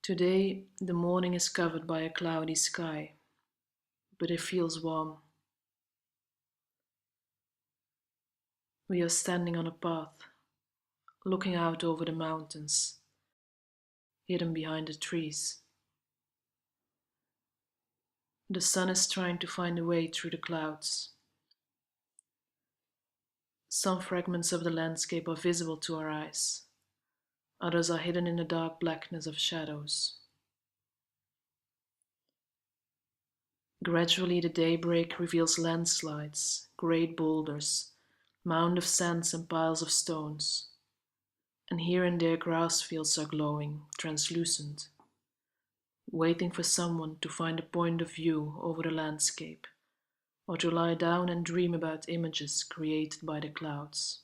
Today, the morning is covered by a cloudy sky, but it feels warm. We are standing on a path, looking out over the mountains, hidden behind the trees. The sun is trying to find a way through the clouds. Some fragments of the landscape are visible to our eyes, others are hidden in the dark blackness of shadows. Gradually the daybreak reveals landslides, great boulders, mounds of sands and piles of stones, and here and there grass fields are glowing, translucent, waiting for someone to find a point of view over the landscape, or to lie down and dream about images created by the clouds.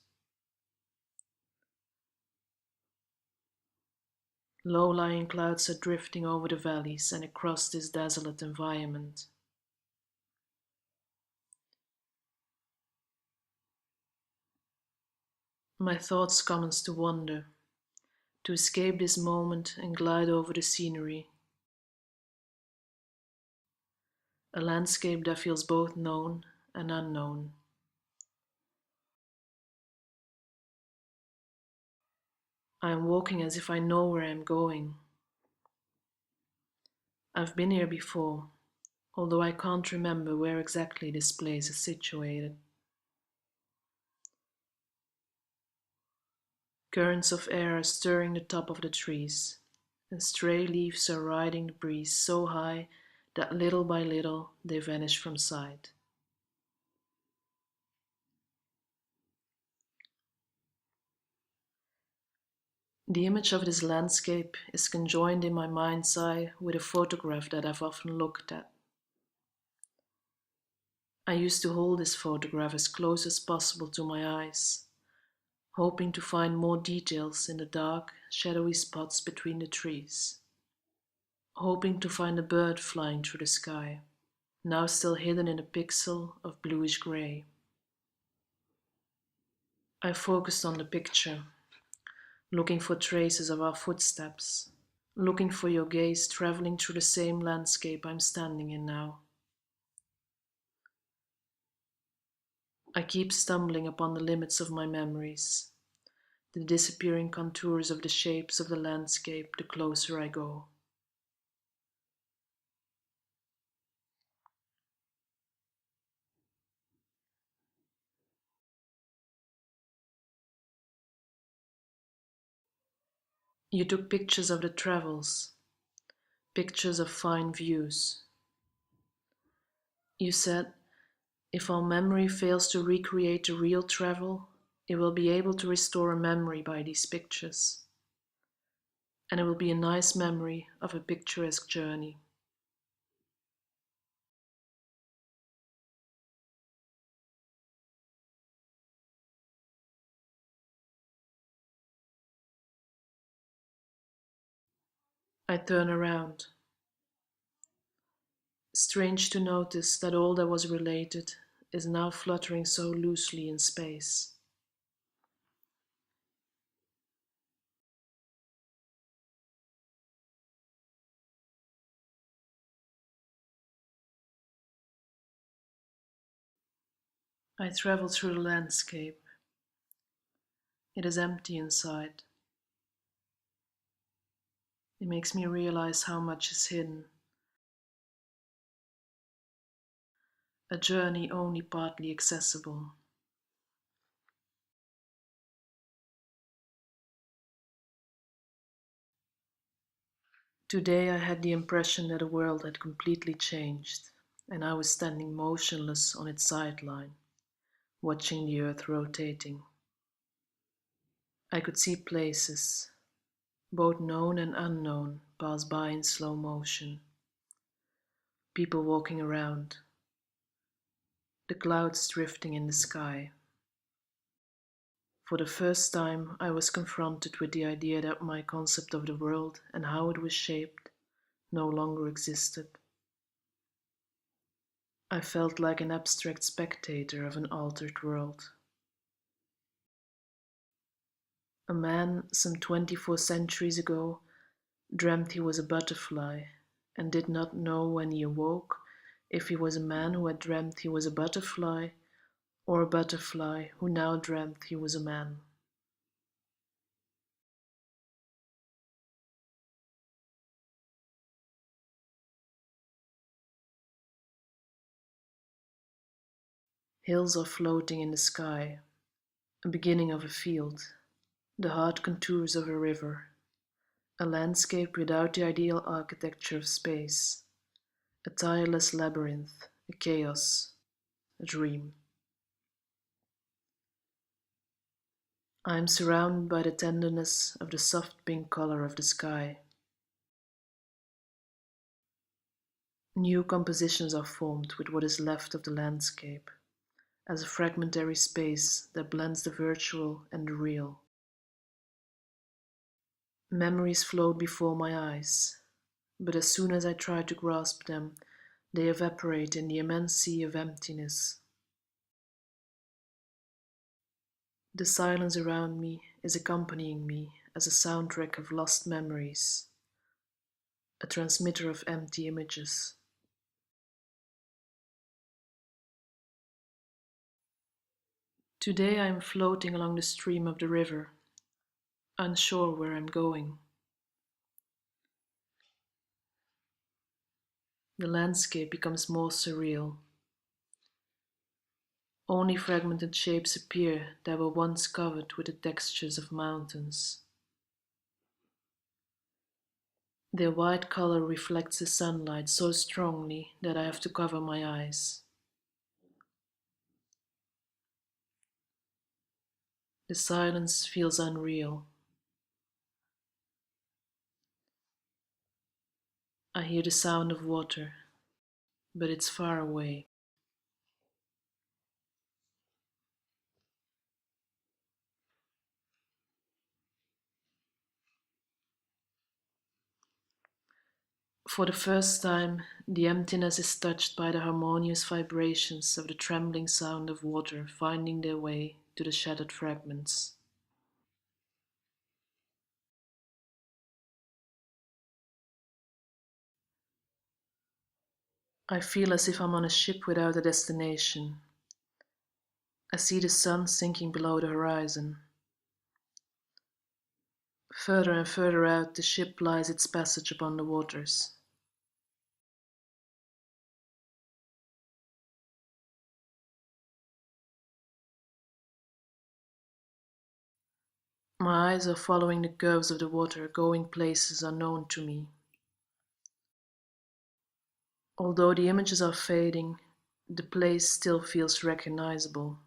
Low-lying clouds are drifting over the valleys and across this desolate environment. My thoughts commence to wander, to escape this moment and glide over the scenery. A landscape that feels both known and unknown. I am walking as if I know where I am going. I've been here before, although I can't remember where exactly this place is situated. Currents of air are stirring the top of the trees, and stray leaves are riding the breeze so high that little by little they vanish from sight. The image of this landscape is conjoined in my mind's eye with a photograph that I've often looked at. I used to hold this photograph as close as possible to my eyes, hoping to find more details in the dark, shadowy spots between the trees, hoping to find a bird flying through the sky, now still hidden in a pixel of bluish gray. I focused on the picture, looking for traces of our footsteps, looking for your gaze traveling through the same landscape I'm standing in now. I keep stumbling upon the limits of my memories, the disappearing contours of the shapes of the landscape the closer I go. You took pictures of the travels, pictures of fine views. You said, if our memory fails to recreate the real travel, it will be able to restore a memory by these pictures. And it will be a nice memory of a picturesque journey. I turn around. Strange to notice that all that was related is now fluttering so loosely in space. I travel through the landscape. It is empty inside. It makes me realize how much is hidden. A journey only partly accessible. Today I had the impression that the world had completely changed, and I was standing motionless on its sideline, watching the earth rotating. I could see places, both known and unknown, pass by in slow motion. People walking around, the clouds drifting in the sky. For the first time, I was confronted with the idea that my concept of the world and how it was shaped no longer existed. I felt like an abstract spectator of an altered world. A man some 24 centuries ago dreamt he was a butterfly, and did not know when he awoke if he was a man who had dreamt he was a butterfly, or a butterfly who now dreamt he was a man. Hills are floating in the sky, a beginning of a field, the hard contours of a river, a landscape without the ideal architecture of space, a tireless labyrinth, a chaos, a dream. I am surrounded by the tenderness of the soft pink color of the sky. New compositions are formed with what is left of the landscape, as a fragmentary space that blends the virtual and the real. Memories float before my eyes, but as soon as I try to grasp them, they evaporate in the immense sea of emptiness. The silence around me is accompanying me as a soundtrack of lost memories, a transmitter of empty images. Today I am floating along the stream of the river, unsure where I'm going. The landscape becomes more surreal. Only fragmented shapes appear that were once covered with the textures of mountains. Their white color reflects the sunlight so strongly that I have to cover my eyes. The silence feels unreal. I hear the sound of water, but it's far away. For the first time, the emptiness is touched by the harmonious vibrations of the trembling sound of water finding their way to the shattered fragments. I feel as if I'm on a ship without a destination. I see the sun sinking below the horizon. Further and further out, the ship plies its passage upon the waters. My eyes are following the curves of the water, going places unknown to me. Although the images are fading, the place still feels recognizable.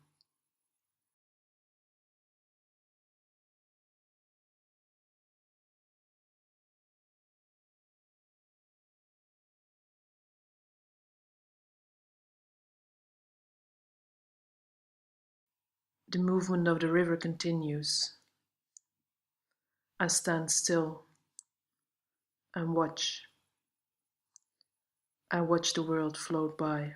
The movement of the river continues. I stand still and watch. I watch the world float by.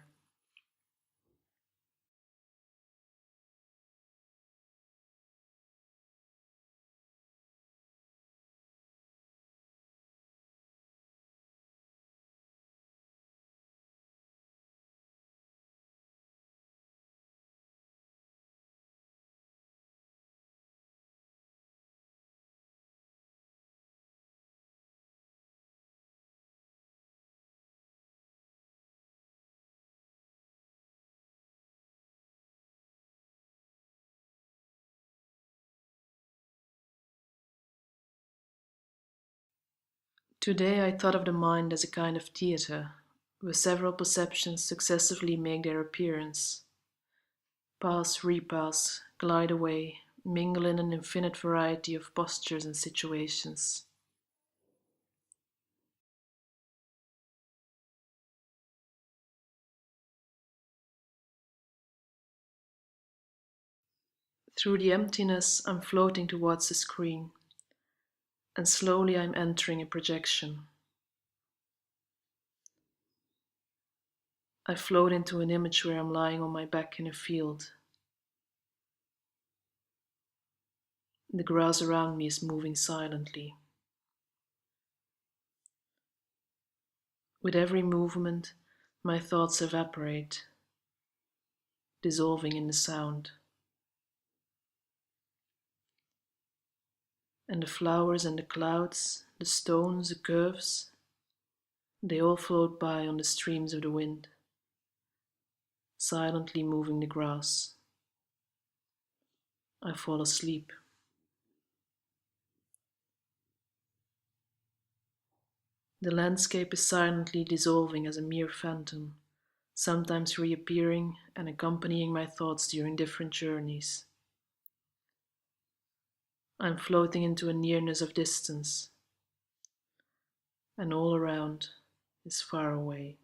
Today I thought of the mind as a kind of theater, where several perceptions successively make their appearance. Pass, repass, glide away, mingle in an infinite variety of postures and situations. Through the emptiness, I'm floating towards the screen, and slowly I'm entering a projection. I float into an image where I'm lying on my back in a field. The grass around me is moving silently. With every movement, my thoughts evaporate, dissolving in the sound. And the flowers and the clouds, the stones, the curves, they all float by on the streams of the wind, silently moving the grass. I fall asleep. The landscape is silently dissolving as a mere phantom, sometimes reappearing and accompanying my thoughts during different journeys. I'm floating into a nearness of distance, and all around is far away.